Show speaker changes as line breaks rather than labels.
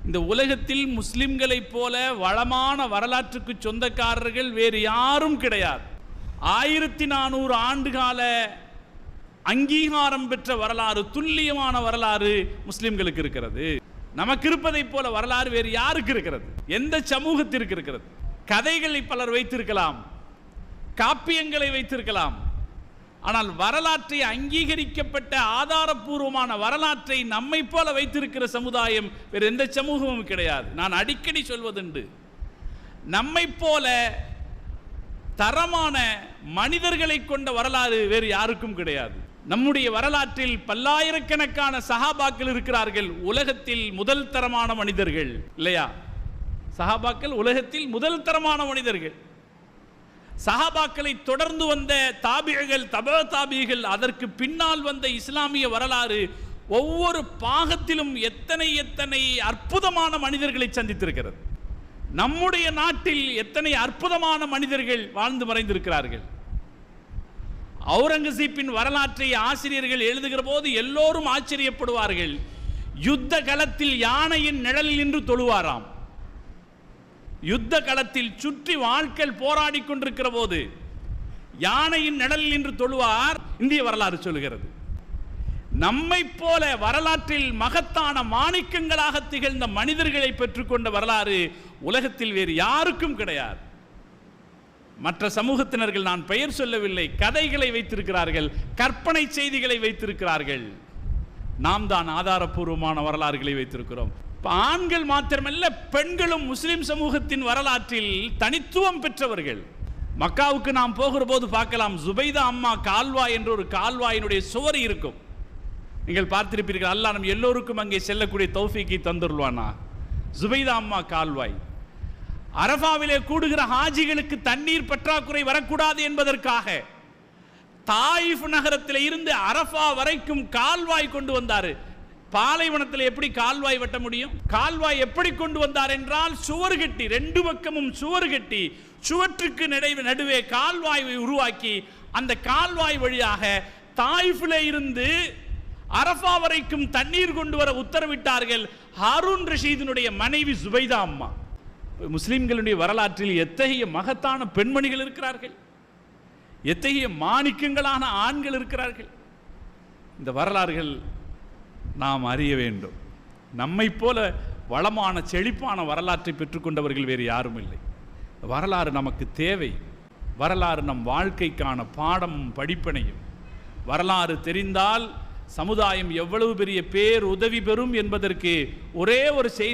இந்த உலகத்தில் முஸ்லிம்களைப் போல வளமான வரலாற்றுக்கு சொந்தக்காரர்கள் வேறு யாரும் கிடையாது. 1400 ஆண்டுகால அங்கீகாரம் பெற்ற வரலாறு, துல்லியமான வரலாறு முஸ்லிம்களுக்கு இருக்கிறது. நமக்கு இருப்பதைப் போல வரலாறு வேறு யாருக்கு இருக்கிறது? எந்த சமூகத்திற்கு இருக்கிறது? கதைகளை பலர் வைத்திருக்கலாம், காப்பியங்களை வைத்திருக்கலாம், ஆனால் வரலாற்றை அங்கீகரிக்கப்பட்ட ஆதாரபூர்வமான வரலாற்றை நம்மை போல வைத்திருக்கிற சமுதாயம் வேறு எந்த சமூகமும் கிடையாது. நான் அடிக்கடி சொல்வதுண்டு, நம்மை போல தரமான மனிதர்களை கொண்ட வரலாறு வேறு யாருக்கும் கிடையாது. நம்முடைய வரலாற்றில் பல்லாயிரக்கணக்கான சஹாபாக்கள் இருக்கிறார்கள், உலகத்தில் முதல் தரமான மனிதர்கள் இல்லையா? சஹாபாக்கள் உலகத்தில் முதல் தரமான மனிதர்கள். சஹாபாக்களை தொடர்ந்து வந்த தாபிகள், தப தாபிகள், அதற்கு பின்னால் வந்த இஸ்லாமிய வரலாறு ஒவ்வொரு பாகத்திலும் எத்தனை எத்தனை அற்புதமான மனிதர்களை சந்தித்திருக்கிறது. நம்முடைய நாட்டில் எத்தனை அற்புதமான மனிதர்கள் வாழ்ந்து மறைந்திருக்கிறார்கள். அவுரங்கசீப்பின் வரலாற்றை ஆசிரியர்கள் எழுதுகிற போது எல்லோரும் ஆச்சரியப்படுவார்கள். யுத்த களத்தில் யானையின் நிழலில் நின்று தொழுவாராம். யுத்த களத்தில் சுற்றி வாழ்க்கையில் போராடி கொண்டிருக்கிற போது யானையின் நிழலில் நின்று தொழுவார். இந்திய வரலாறு சொல்லுகிறது. நம்மை போல வரலாற்றில் மகத்தான மாணிக்கங்களாக திகழ்ந்த மனிதர்களை பெற்றுக்கொண்ட வரலாறு உலகத்தில் வேறு யாருக்கும் கிடையாது. மற்ற சமூகத்தினர்கள், நான் பெயர் சொல்லவில்லை, கதைகளை வைத்திருக்கிறார்கள், கற்பனை செய்திகளை வைத்திருக்கிறார்கள். நாம் தான் ஆதாரபூர்வமான வரலாறுகளை வைத்திருக்கிறோம். ஆண்கள் மாத்திரமல்ல, பெண்களும் முஸ்லிம் சமூகத்தின் வரலாற்றில் தனித்துவம் பெற்றவர்கள். மக்காவுக்கு நாம் போகிற போது பார்க்கலாம், ஜுபைதா அம்மா கால்வாய் என்ற ஒரு கால்வாயினுடைய சுவர் இருக்கும். நீங்கள் பார்த்திருப்பீர்கள். அல்லாஹ் நம் எல்லோருக்கும் அங்கே செல்லக்கூடிய தௌஃபீக்கை தந்துருவானா. ஜுபைதா அம்மா கால்வாய். அரஃபாவிலே கூடுகிற ஹாஜிகளுக்கு தண்ணீர் பற்றாக்குறை வரக்கூடாது என்பதற்காக தாயிஃப் நகரத்தில் இருந்து அரஃபா வரைக்கும் கால்வாய் கொண்டு வந்தார். பாலைவனத்தில் எப்படி கால்வாய் வெட்ட முடியும்? கால்வாய் எப்படி கொண்டு வந்தார் என்றால், சுவர் கட்டி, ரெண்டு பக்கமும் சுவர் கட்டி, சுவற்றுக்கு நடுவே கால்வாயை உருவாக்கி அந்த கால்வாய் வழியாக தாயிஃபிலே இருந்து அரஃபா வரைக்கும் தண்ணீர் கொண்டு வர உத்தரவிட்டார்கள். ஹாரூன் ரஷீதினுடைய மனைவி ஜுபைதா அம்மா. முஸ்லிம்களுடைய வரலாற்றில் எத்தகைய மகத்தான பெண்மணிகள் இருக்கிறார்கள், எத்தகைய மாணிக்கங்களான ஆண்கள் இருக்கிறார்கள். இந்த வரலாறுகள் நாம் அறிய வேண்டும். நம்மை போல வளமான செழிப்பான வரலாற்றை பெற்றுக்கொண்டவர்கள் வேறு யாரும் இல்லை. வரலாறு நமக்கு தேவை. வரலாறு நம் வாழ்க்கைக்கான பாடமும் படிப்பனையும். வரலாறு தெரிந்தால் சமுதாயம் எவ்வளவு பெரிய பேர் உதவி பெறும் என்பதற்கு ஒரே ஒரு செய்தி